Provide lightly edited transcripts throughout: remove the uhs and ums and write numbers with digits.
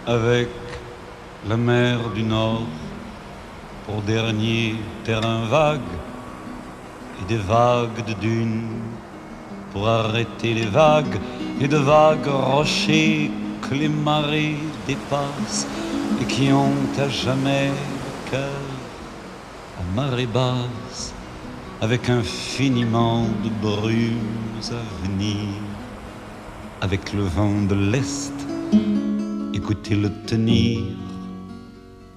avec la mer du Nord pour dernier terrain vague et des vagues de dunes pour arrêter les vagues et de vagues rochers que les marées dépassent et qui ont à jamais le cœur à marée basse avec infiniment de brumes à venir, avec le vent de l'Est, écoutez-le tenir,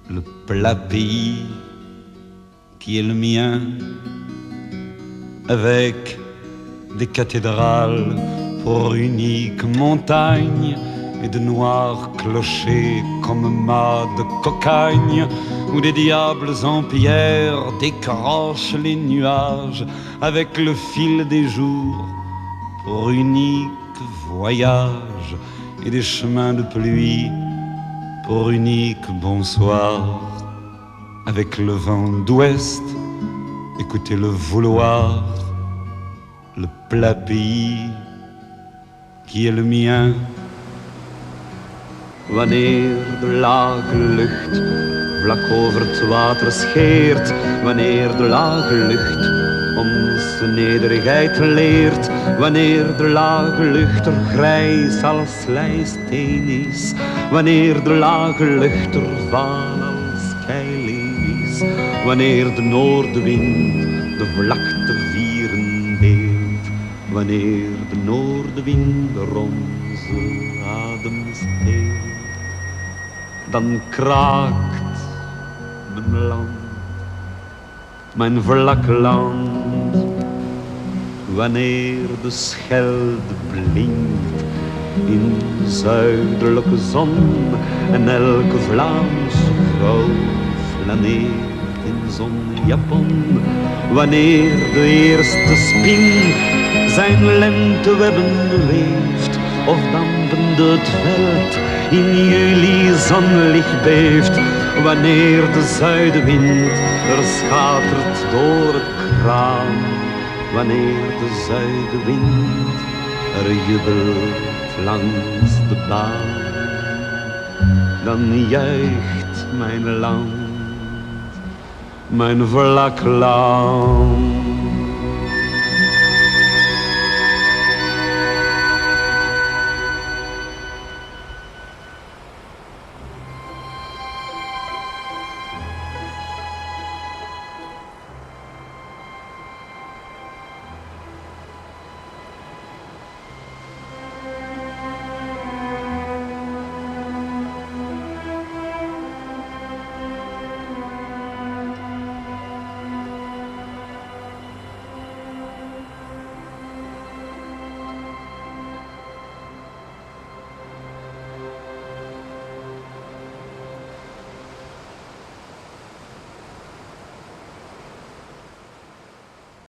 le plat pays qui est le mien, avec des cathédrales pour unique montagne et de noirs clochers comme mâts de cocagne où des diables en pierre décrochent les nuages avec le fil des jours pour unique voyage et des chemins de pluie pour unique bonsoir avec le vent d'ouest, écoutez le vouloir, le plat pays qui est le mien. Wanneer de lage lucht vlak over het water scheert, wanneer de lage lucht ons de nederigheid leert, wanneer de lage lucht er grijs als lijsteen is, wanneer de lage lucht er vaal als keileen is, wanneer de noordenwind de vlakte vieren deelt, wanneer de noordenwind er onze adem steelt, dan kraakt mijn land, mijn vlak land. Wanneer de Schelde blinkt in zuidelijke zon en elke Vlaamse vrouw flaneert in zonjapon. Wanneer de eerste spin zijn lentewebben weeft of dampende het veld in juli zonlicht beeft, wanneer de zuidenwind er schatert door het kraan, wanneer de zuidenwind er jubelt langs de baan, dan juicht mijn land, mijn vlak land.